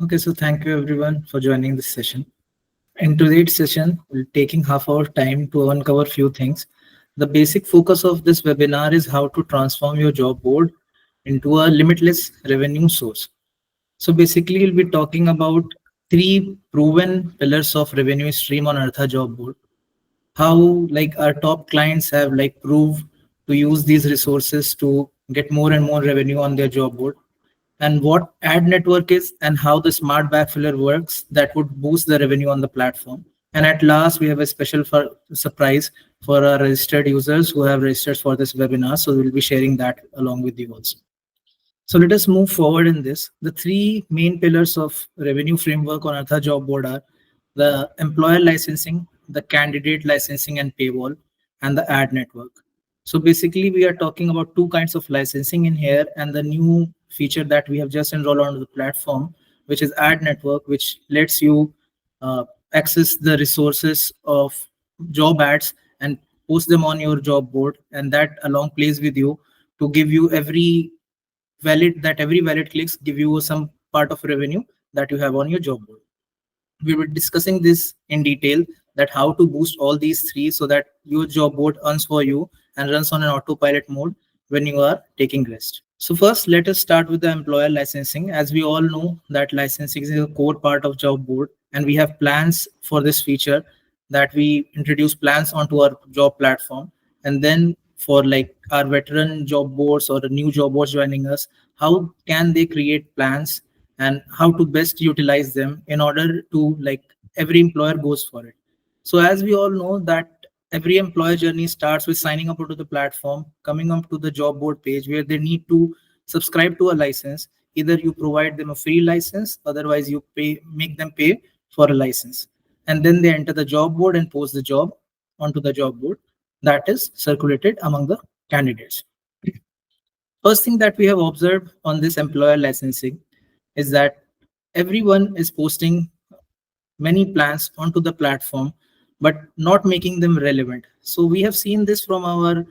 Okay, so thank you everyone for joining this session. In today's session, we're taking half our time to uncover few things. The basic focus of this webinar is how to transform your job board into a limitless revenue source. So basically, we'll be talking about three proven pillars of revenue stream on Artha job board. How like our top clients have like proved to use these resources to get more and more revenue on their job board, and what ad network is and how the smart backfiller works that would boost the revenue on the platform. And at last, we have a special surprise for our registered users who have registered for this webinar. So we'll be sharing that along with you also. So let us move forward in this. The three main pillars of revenue framework on Artha job board are the employer licensing, the candidate licensing and paywall, and the ad network. So basically, we are talking about two kinds of licensing in here, and the new feature that we have just enrolled onto the platform, which is ad network, which lets you access the resources of job ads and post them on your job board, and that along plays with you to give you every valid clicks give you some part of revenue that you have on your job board. We were discussing this in detail, that how to boost all these three so that your job board earns for you and runs on an autopilot mode when you are taking rest. So first, let us start with the employer licensing. As we all know that licensing is a core part of job board, and we have plans for this feature, that we introduce plans onto our job platform. And then for like our veteran job boards or the new job boards joining us, how can they create plans and how to best utilize them in order to like every employer goes for it. So as we all know that every employer journey starts with signing up onto the platform, coming up to the job board page where they need to subscribe to a license. Either you provide them a free license, otherwise you make them pay for a license. And then they enter the job board and post the job onto the job board that is circulated among the candidates. First thing that we have observed on this employer licensing is that everyone is posting many plans onto the platform, but not making them relevant. So we have seen this from our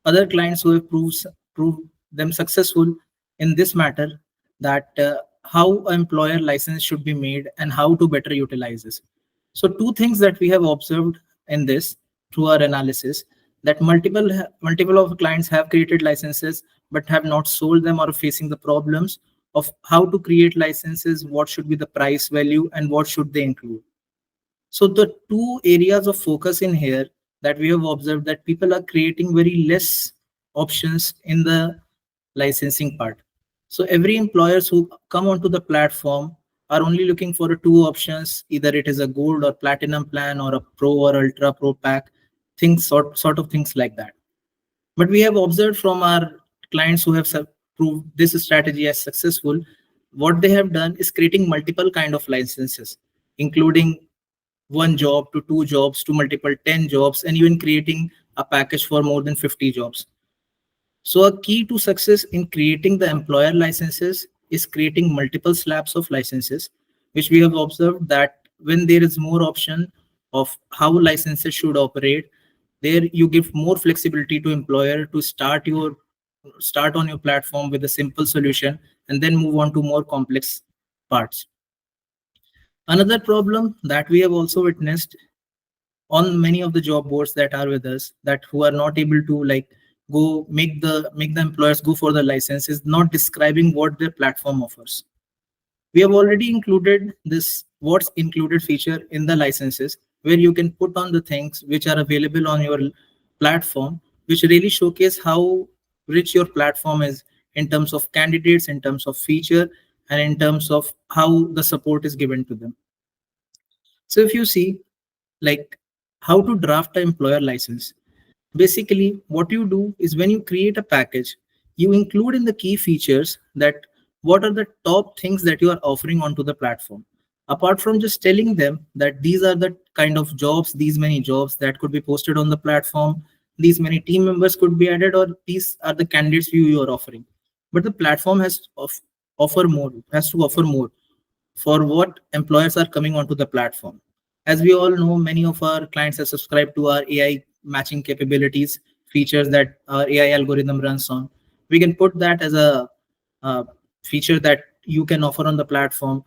other clients who have proved them successful in this matter, that how an employer license should be made and how to better utilize this. So two things that we have observed in this through our analysis, that multiple of clients have created licenses but have not sold them or facing the problems of how to create licenses, what should be the price value and what should they include. So the two areas of focus in here that we have observed, that people are creating very less options in the licensing part. So every employers who come onto the platform are only looking for two options, either it is a gold or platinum plan or a pro or ultra pro pack, things sort of things like that. But we have observed from our clients who have proved this strategy as successful, what they have done is creating multiple kind of licenses, including one job to two jobs to multiple 10 jobs, and even creating a package for more than 50 jobs. So a key to success in creating the employer licenses is creating multiple slabs of licenses, which we have observed that when there is more option of how licenses should operate, there you give more flexibility to employer to start on your platform with a simple solution and then move on to more complex parts. Another problem that we have also witnessed on many of the job boards that are with us, that who are not able to like go make the employers go for the license, is not describing what their platform offers. We have already included this what's included feature in the licenses, where you can put on the things which are available on your platform, which really showcase how rich your platform is in terms of candidates, in terms of feature, and in terms of how the support is given to them. So if you see like how to draft an employer license, basically what you do is when you create a package, you include in the key features that what are the top things that you are offering onto the platform. Apart from just telling them that these are the kind of jobs, these many jobs that could be posted on the platform, these many team members could be added, or these are the candidates you are offering. But the platform has to offer more for what employers are coming onto the platform. As we all know, many of our clients have subscribed to our AI matching capabilities, features that our AI algorithm runs on. We can put that as a feature that you can offer on the platform.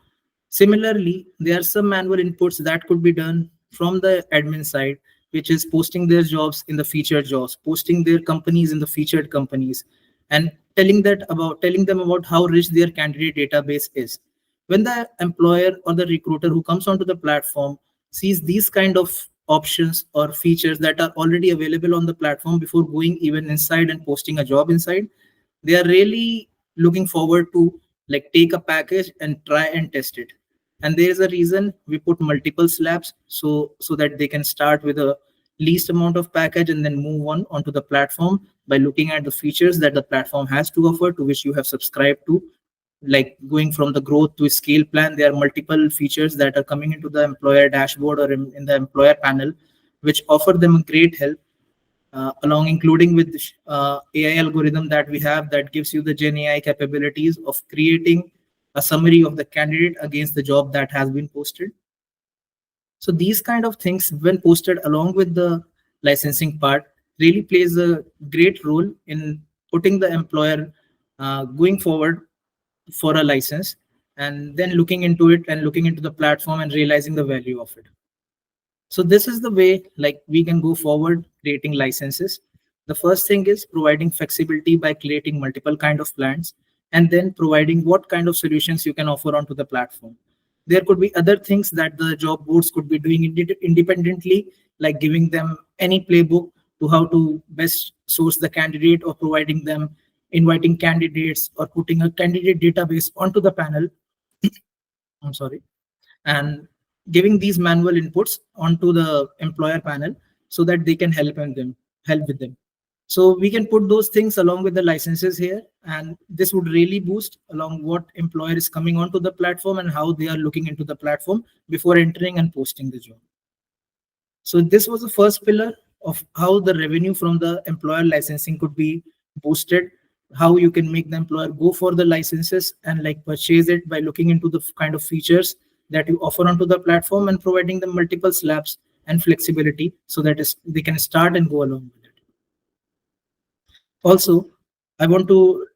Similarly, there are some manual inputs that could be done from the admin side, which is posting their jobs in the featured jobs, posting their companies in the featured companies, and telling them about how rich their candidate database is. When the employer or the recruiter who comes onto the platform sees these kind of options or features that are already available on the platform before going even inside and posting a job inside, they are really looking forward to like take a package and try and test it. And there is a reason we put multiple slabs, so that they can start with a least amount of package and then move on onto the platform by looking at the features that the platform has to offer, to which you have subscribed to. Like going from the growth to scale plan, there are multiple features that are coming into the employer dashboard or in the employer panel, which offer them great help, along including with AI algorithm that we have that gives you the Gen AI capabilities of creating a summary of the candidate against the job that has been posted. So these kind of things, when posted along with the licensing part, really plays a great role in putting the employer going forward for a license, and then looking into it and looking into the platform and realizing the value of it. So this is the way like we can go forward creating licenses. The first thing is providing flexibility by creating multiple kind of plans, and then providing what kind of solutions you can offer onto the platform. There could be other things that the job boards could be doing independently, like giving them any playbook to how to best source the candidate, or providing them inviting candidates or putting a candidate database onto the panel. I'm sorry, and giving these manual inputs onto the employer panel so that they can help with them. So we can put those things along with the licenses here, and this would really boost along what employer is coming onto the platform and how they are looking into the platform before entering and posting the job. So this was the first pillar of how the revenue from the employer licensing could be boosted, how you can make the employer go for the licenses and like purchase it by looking into the kind of features that you offer onto the platform and providing them multiple slabs and flexibility so that they can start and go along with it. Also, I want to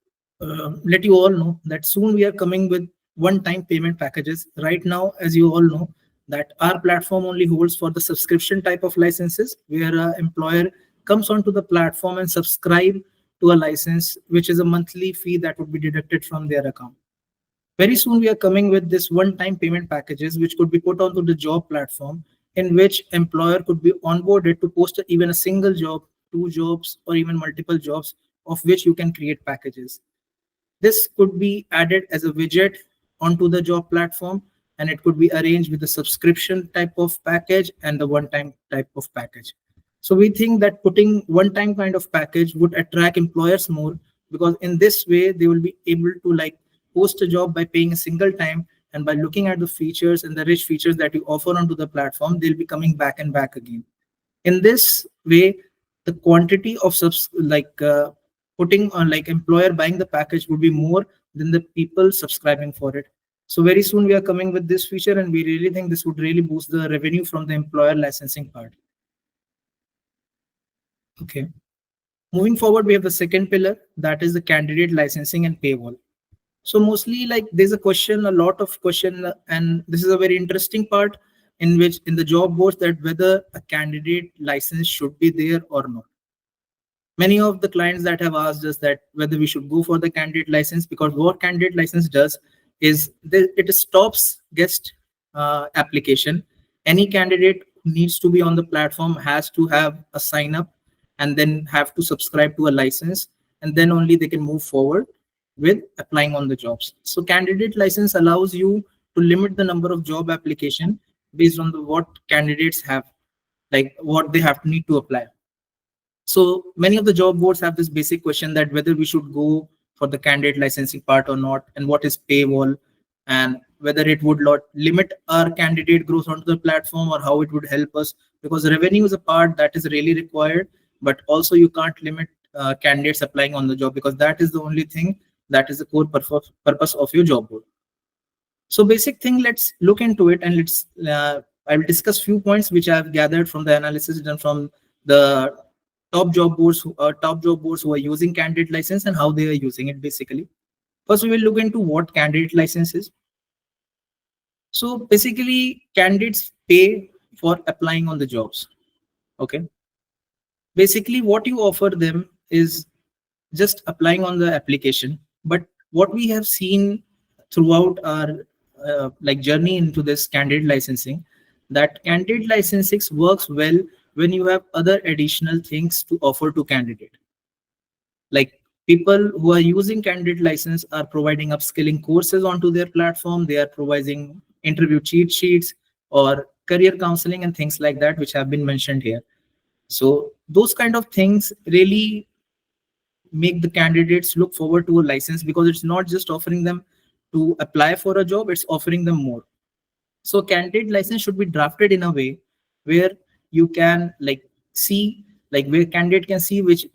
let you all know that soon we are coming with one-time payment packages. Right now, as you all know, that our platform only holds for the subscription type of licenses, where an employer comes onto the platform and subscribe to a license, which is a monthly fee that would be deducted from their account. Very soon, we are coming with this one-time payment packages, which could be put onto the job platform, in which employer could be onboarded to post even a single job, two jobs, or even multiple jobs, of which you can create packages. This could be added as a widget onto the job platform, and it could be arranged with the subscription type of package and the one-time type of package. So we think that putting one-time kind of package would attract employers more, because in this way they will be able to like post a job by paying a single time, and by looking at the features and the rich features that you offer onto the platform, they'll be coming back and back again. In this way, the quantity of putting on like employer buying the package would be more than the people subscribing for it. So very soon we are coming with this feature, and we really think this would really boost the revenue from the employer licensing part. Okay. Moving forward, we have the second pillar, that is the candidate licensing and paywall. So mostly like there's a lot of question, and this is a very interesting part in which in the job boards, that whether a candidate license should be there or not. Many of the clients that have asked us that whether we should go for the candidate license, because what candidate license does is it stops guest application. Any candidate who needs to be on the platform has to have a sign up and then have to subscribe to a license, and then only they can move forward with applying on the jobs. So candidate license allows you to limit the number of job application based on what candidates have, like what they have to need to apply. So many of the job boards have this basic question that whether we should go for the candidate licensing part or not, and what is paywall, and whether it would not limit our candidate growth onto the platform, or how it would help us, because revenue is a part that is really required, but also you can't limit candidates applying on the job, because that is the only thing that is the core purpose of your job board. So basic thing, let's look into it, and I will discuss few points which I have gathered from the analysis done from the top job boards who are using candidate license and how they are using it basically. First, we will look into what candidate license is. So basically, candidates pay for applying on the jobs. Okay. Basically, what you offer them is just applying on the application. But what we have seen throughout our like journey into this candidate licensing, that candidate licensing works well when you have other additional things to offer to candidate. Like people who are using candidate license are providing upskilling courses onto their platform. They are providing interview cheat sheets or career counseling and things like that, which have been mentioned here. So those kind of things really make the candidates look forward to a license, because it's not just offering them to apply for a job, it's offering them more. So candidate license should be drafted in a way where you can like see, like where candidate can see which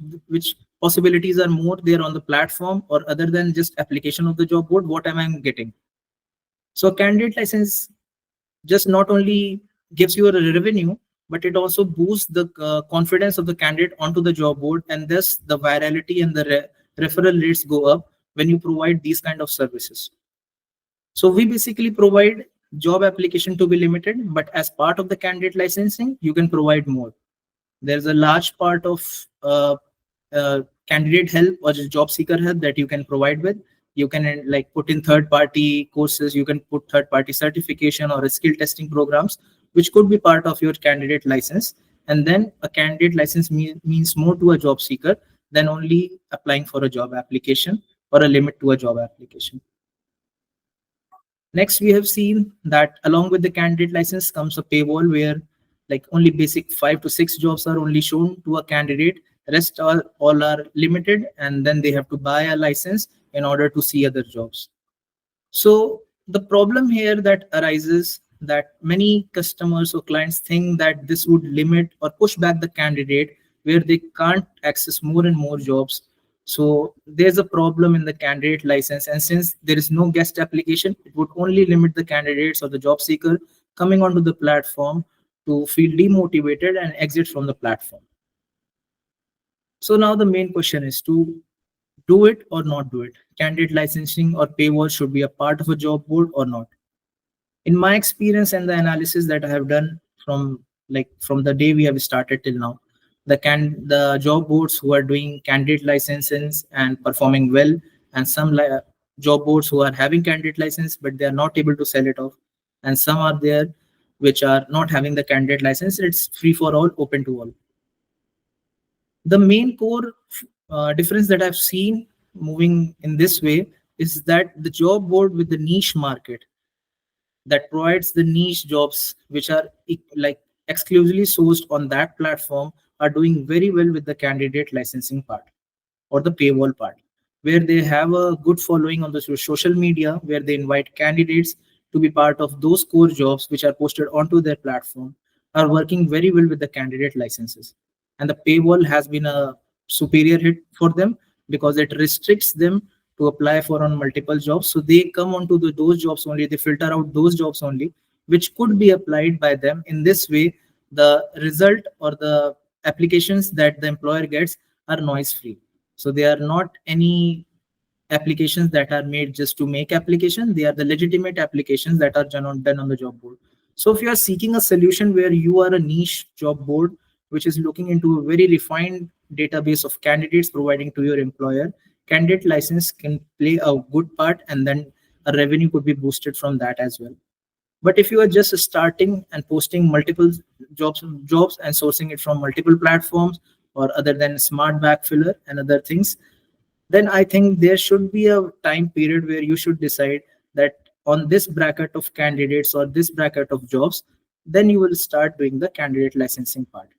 possibilities are more there on the platform, or other than just application of the job board, what am I getting. So candidate license just not only gives you a revenue, but it also boosts the confidence of the candidate onto the job board, and thus the virality and the referral rates go up when you provide these kind of services. So we basically provide job application to be limited, but as part of the candidate licensing, you can provide more. There's a large part of candidate help or just job seeker help that you can provide with. You can like put in third party courses, you can put third party certification or skill testing programs, which could be part of your candidate license. And then a candidate license means more to a job seeker than only applying for a job application or a limit to a job application. Next, we have seen that along with the candidate license comes a paywall where like only basic 5 to 6 jobs are only shown to a candidate. Rest all are limited, and then they have to buy a license in order to see other jobs. So the problem here that arises, that many customers or clients think that this would limit or push back the candidate where they can't access more and more jobs. So there's a problem in the candidate license, and since there is no guest application, it would only limit the candidates or the job seeker coming onto the platform to feel demotivated and exit from the platform. So now the main question is to do it or not do it. Candidate licensing or paywall should be a part of a job board or not. In my experience and the analysis that I have done from the day we have started till now, the job boards who are doing candidate licenses and performing well, and some job boards who are having candidate license but they are not able to sell it off, and some are there which are not having the candidate license. It's free for all, open to all. The main core difference that I've seen moving in this way is that the job board with the niche market that provides the niche jobs which are like exclusively sourced on that platform are doing very well with the candidate licensing part or the paywall part, where they have a good following on the social media, where they invite candidates to be part of those core jobs which are posted onto their platform, are working very well with the candidate licenses. And the paywall has been a superior hit for them because it restricts them to apply for on multiple jobs. So they come onto those jobs only, they filter out those jobs only, which could be applied by them. In this way, the result or the applications that the employer gets are noise free. So they are not any applications that are made just to make application. They are the legitimate applications that are done on the job board. So if you are seeking a solution where you are a niche job board which is looking into a very refined database of candidates providing to your employer, candidate license can play a good part, and then a revenue could be boosted from that as well. But if you are just starting and posting multiple jobs and sourcing it from multiple platforms, or other than smart backfiller and other things, then I think there should be a time period where you should decide that on this bracket of candidates or this bracket of jobs, then you will start doing the candidate licensing part.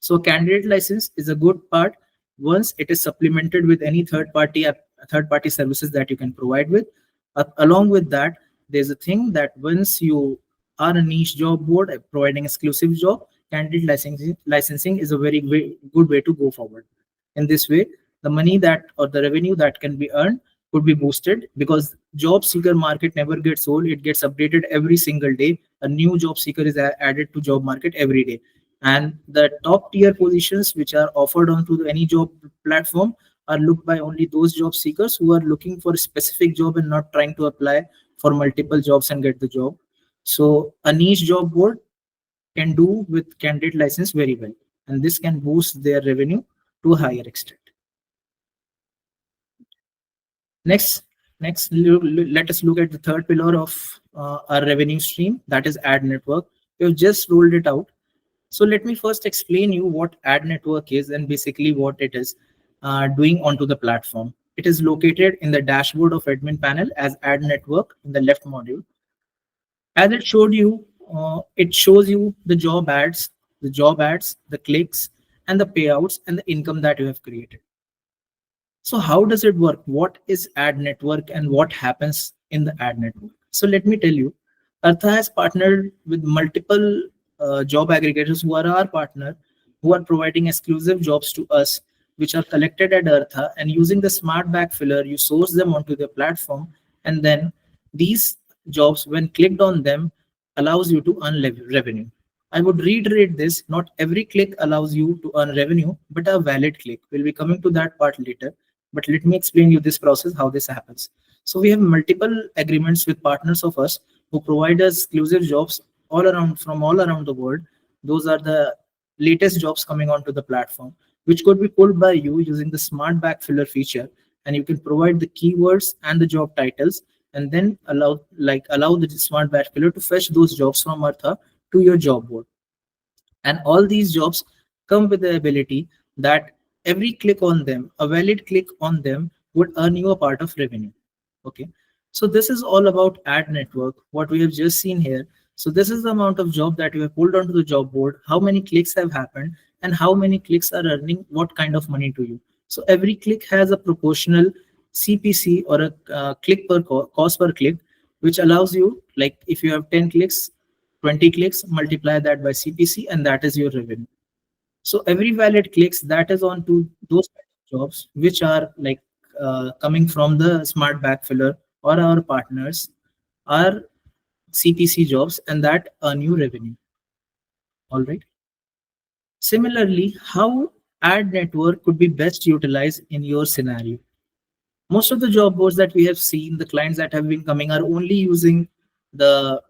So candidate license is a good part once it is supplemented with any third party services that you can provide with. Along with that, there's a thing that once you are a niche job board providing exclusive job, candidate licensing is a very good way to go forward. In this way, the money that or the revenue that can be earned could be boosted, because job seeker market never gets old. It gets updated every single day. A new job seeker is added to job market every day, and the top tier positions which are offered onto any job platform are looked by only those job seekers who are looking for a specific job and not trying to apply for multiple jobs and get the job. So a niche job board can do with candidate license very well, and this can boost their revenue to a higher extent. Next, let us look at the third pillar of our revenue stream, that is ad network. We've just rolled it out. So let me first explain you what ad network is and basically what it is doing onto the platform. It is located in the dashboard of admin panel as ad network in the left module. As it showed you, it shows you the job ads, the clicks, and the payouts and the income that you have created. So how does it work? What is ad network and what happens in the ad network? So let me tell you, Artha has partnered with multiple job aggregators who are our partner, who are providing exclusive jobs to us, which are collected at Artha, and using the smart backfiller, you source them onto the platform, and then these jobs, when clicked on them, allows you to earn revenue. I would reiterate this: not every click allows you to earn revenue, but a valid click. We'll be coming to that part later, but let me explain you this process, how this happens. So we have multiple agreements with partners of us who provide us exclusive jobs all around, from all around the world. Those are the latest jobs coming onto the platform, which could be pulled by you using the smart backfiller feature, and you can provide the keywords and the job titles, and then allow the smart backfiller to fetch those jobs from Artha to your job board. And all these jobs come with the ability that every click on them, a valid click on them, would earn you a part of revenue. Okay. So this is all about ad network, what we have just seen here. So this is the amount of job that you have pulled onto the job board, how many clicks have happened, and how many clicks are earning what kind of money to you. So every click has a proportional CPC, or a click per cost per click, which allows you, like if you have 10 clicks, 20 clicks, multiply that by CPC, and that is your revenue. So every valid clicks that is on to those kind of jobs, which are like coming from the smart backfiller or our partners, are CPC jobs, and that earn you revenue. All right. Similarly, how ad network could be best utilized in your scenario? Most of the job boards that we have seen, the clients that have been coming are only using the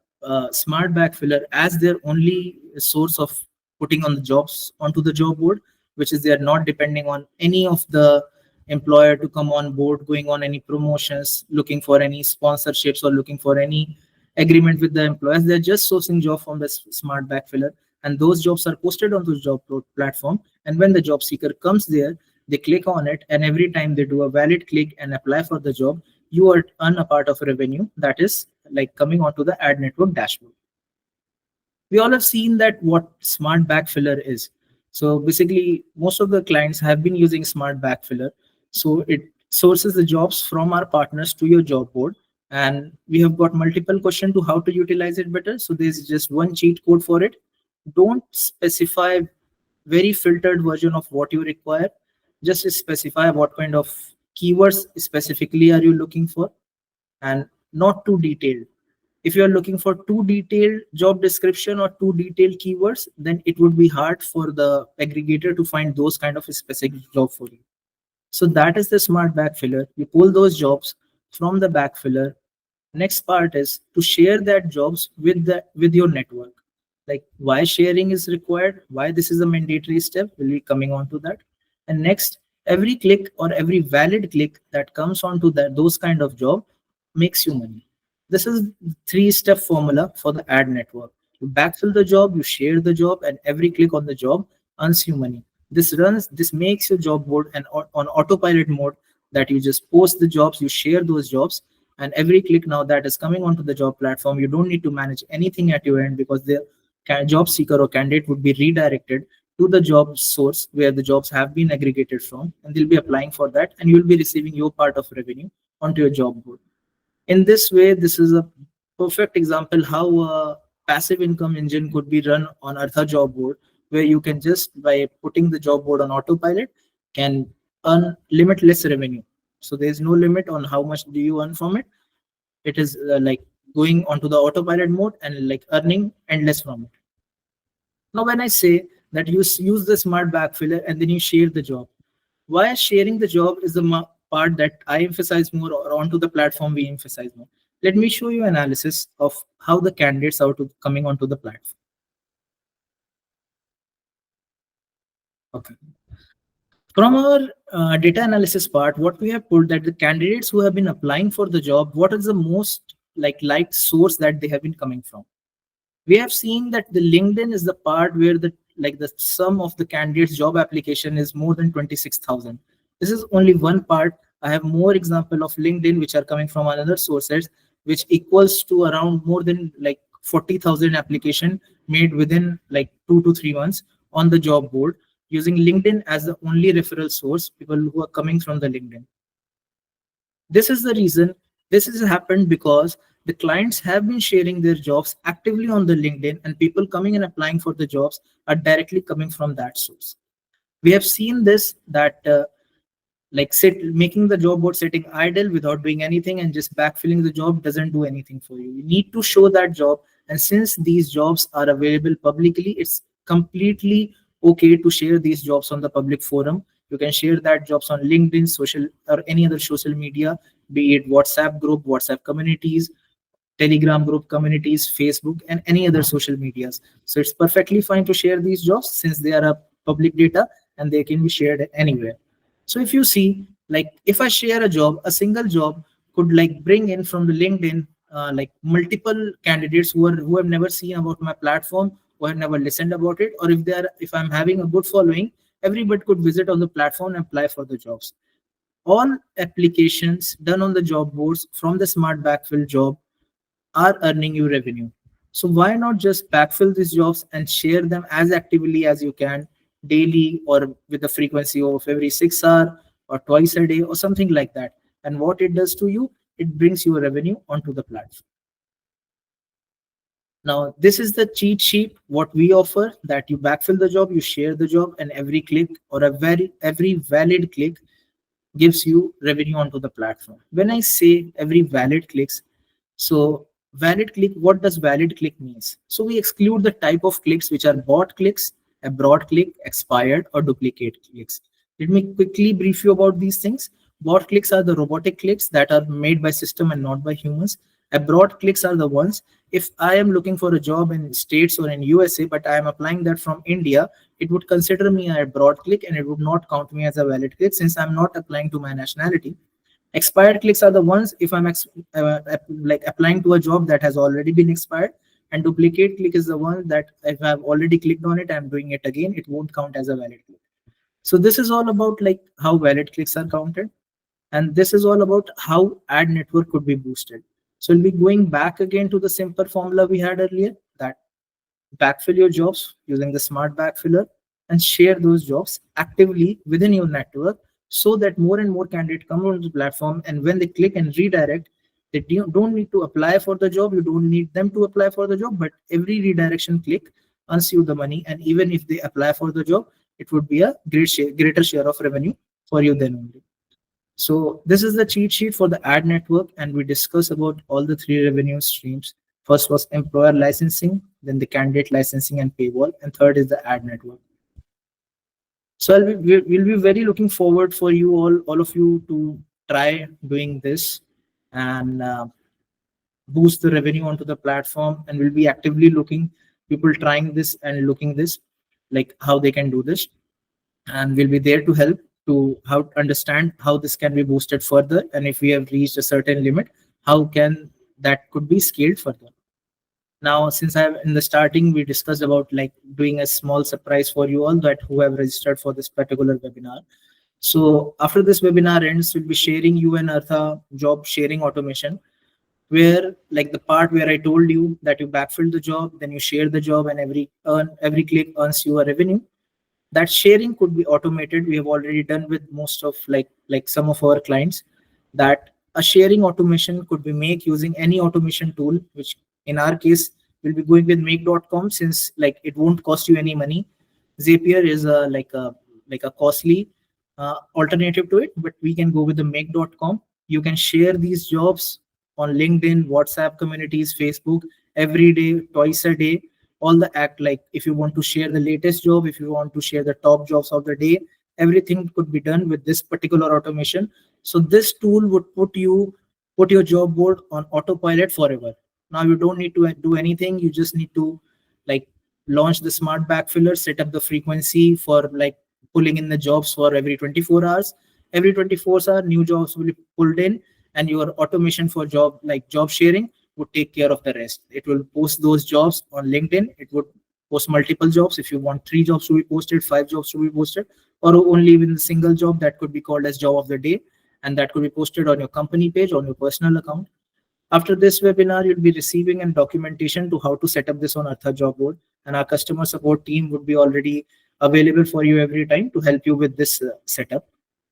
smart backfiller as their only source of putting on the jobs onto the job board, which is they are not depending on any of the employer to come on board, going on any promotions, looking for any sponsorships, or looking for any agreement with the employers. They're just sourcing job from the smart backfiller, and those jobs are posted on the job platform. And when the job seeker comes there, they click on it, and every time they do a valid click and apply for the job, you earn a part of revenue that is like coming onto the ad network dashboard. We all have seen that what smart backfiller is. So basically, most of the clients have been using smart backfiller. So it sources the jobs from our partners to your job board, and we have got multiple questions to how to utilize it better. So there's just one cheat code for it. Don't specify very filtered version of what you require. Just specify what kind of keywords specifically are you looking for, and not too detailed. If you are looking for too detailed job description or too detailed keywords, then it would be hard for the aggregator to find those kind of specific job for you. So that is the smart backfiller. You pull those jobs from the backfiller. Next part is to share that jobs with your network. Like why sharing is required, why this is a mandatory step, will be coming on to that. And next, every click or every valid click that comes onto those kind of job makes you money. This is three-step formula for the ad network. You backfill the job, you share the job, and every click on the job earns you money. This makes your job board on autopilot mode, that you just post the jobs, you share those jobs, and every click now that is coming onto the job platform, you don't need to manage anything at your end, because the job seeker or candidate would be redirected to the job source where the jobs have been aggregated from, and they'll be applying for that, and you'll be receiving your part of revenue onto your job board. In this way, this is a perfect example how a passive income engine could be run on Artha job board, where you can just by putting the job board on autopilot can earn limitless revenue. So there's no limit on how much do you earn from it. It is like going onto the autopilot mode and like earning endless from it. Now, when I say that you use the smart backfiller and then you share the job, why sharing the job is the part that I emphasize more, or onto the platform we emphasize more. Let me show you analysis of how the candidates are coming onto the platform. Okay. From our data analysis part, what we have pulled that the candidates who have been applying for the job, what is the most liked source that they have been coming from? We have seen that the LinkedIn is the part where the sum of the candidates job application is more than 26,000. This is only one part. I have more example of LinkedIn which are coming from another sources, which equals to around more than 40,000 application made within 2 to 3 months on the job board, using LinkedIn as the only referral source, people who are coming from the LinkedIn. This is the reason this has happened, because the clients have been sharing their jobs actively on the LinkedIn, and people coming and applying for the jobs are directly coming from that source. We have seen this that making the job board sitting idle without doing anything and just backfilling the job doesn't do anything for you. You need to show that job, and since these jobs are available publicly, it's completely okay to share these jobs on the public forum. You can share that jobs on LinkedIn, social or any other social media, be it WhatsApp group, WhatsApp communities, Telegram group communities, Facebook, and any other social medias. So it's perfectly fine to share these jobs since they are a public data and they can be shared anywhere. So if you see, if I share a job, a single job could bring in from the LinkedIn multiple candidates who have never seen about my platform, who have never listened about it, or if I'm having a good following, everybody could visit on the platform and apply for the jobs. All applications done on the job boards from the smart backfill job are earning you revenue. So why not just backfill these jobs and share them as actively as you can, daily or with a frequency of every 6 hours or twice a day or something like that. And what it does to you, it brings your revenue onto the platform. Now, this is the cheat sheet, what we offer, that you backfill the job, you share the job, and every click or every valid click gives you revenue onto the platform. When I say every valid clicks, so valid click, what does valid click means? So we exclude the type of clicks which are bot clicks, abroad click, expired, or duplicate clicks. Let me quickly brief you about these things. Bot clicks are the robotic clicks that are made by system and not by humans. Abroad clicks are the ones, if I am looking for a job in States or in USA, but I am applying that from India, it would consider me a broad click and it would not count me as a valid click since I'm not applying to my nationality. Expired clicks are the ones if I'm applying to a job that has already been expired, and duplicate click is the one that if I've already clicked on it, I'm doing it again, it won't count as a valid click. So this is all about how valid clicks are counted, and this is all about how ad network could be boosted. So we'll be going back again to the simple formula we had earlier, that backfill your jobs using the smart backfiller and share those jobs actively within your network so that more and more candidates come on the platform, and when they click and redirect, they don't need to apply for the job, you don't need them to apply for the job, but every redirection click earns you the money, and even if they apply for the job, it would be a greater share of revenue for you then only. So this is the cheat sheet for the ad network, and we discuss about all the three revenue streams. First was employer licensing, then the candidate licensing and paywall, and third is the ad network. So we'll be very looking forward for you all of you to try doing this and boost the revenue onto the platform. And we'll be actively looking people trying this and looking this how they can do this, and we'll be there to help to how to understand how this can be boosted further, and if we have reached a certain limit, how can that could be scaled further. Now, since I in the starting we discussed about doing a small surprise for you all that who have registered for this particular webinar. So after this webinar ends, we'll be sharing you an Artha job sharing automation, where the part where I told you that you backfill the job, then you share the job, and every click earns you a revenue. That sharing could be automated. We have already done with most of some of our clients, that a sharing automation could be made using any automation tool, which in our case we'll be going with make.com, since it won't cost you any money. Zapier is a costly alternative to it, but we can go with the make.com. You can share these jobs on LinkedIn, WhatsApp communities, Facebook every day, twice a day. All the act, if you want to share the latest job, if you want to share the top jobs of the day, everything could be done with this particular automation. So this tool would put you put your job board on autopilot forever. Now you don't need to do anything. You just need to like launch the smart backfiller, set up the frequency for like pulling in the jobs for every 24 hours. Every 24 hours, new jobs will be pulled in, and your automation for job sharing would take care of the rest. It will post those jobs on LinkedIn. It would post multiple jobs. If you want 3 jobs to be posted, 5 jobs to be posted, or only even a single job, that could be called as job of the day, and that could be posted on your company page, on your personal account. After this webinar, you'll be receiving a documentation to how to set up this on Artha job board, and our customer support team would be already available for you every time to help you with this setup.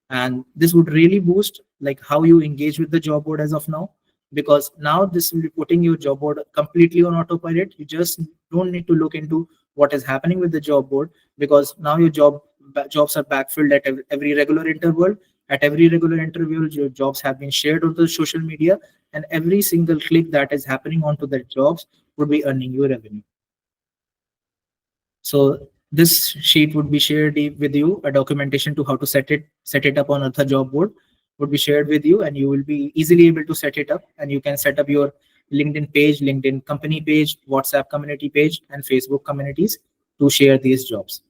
And this would really boost like how you engage with the job board as of now, because now this will be putting your job board completely on autopilot. You just don't need to look into what is happening with the job board, because now your jobs are backfilled at every regular interval. At every regular interval, your jobs have been shared on the social media, and every single click that is happening onto the jobs would be earning you revenue. So this sheet would be shared with you. A documentation to how to set it up on Artha job board would be shared with you, and you will be easily able to set it up. And you can set up your LinkedIn page, LinkedIn company page, WhatsApp community page, and Facebook communities to share these jobs.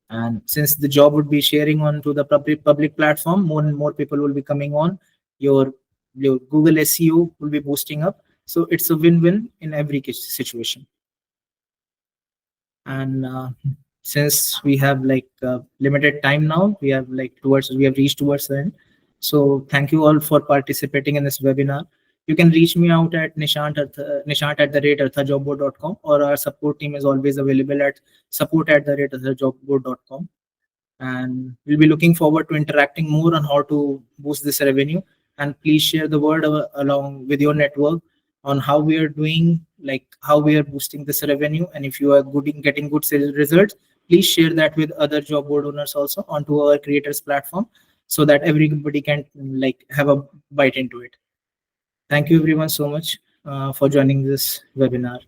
And since the job would be sharing onto the public platform, more and more people will be coming on. Your Google SEO will be boosting up. So it's a win-win in every situation. And since we have like limited time now, we have reached towards the end. So thank you all for participating in this webinar. You can reach me out at nishant@arthajobbboard.com, or our support team is always available at support@arthajobbboard.com. And we'll be looking forward to interacting more on how to boost this revenue. And please share the word along with your network on how we are doing, like how we are boosting this revenue. And if you are good in getting good sales results, please share that with other job board owners also onto our creators platform, so that everybody can like have a bite into it. Thank you everyone so much for joining this webinar.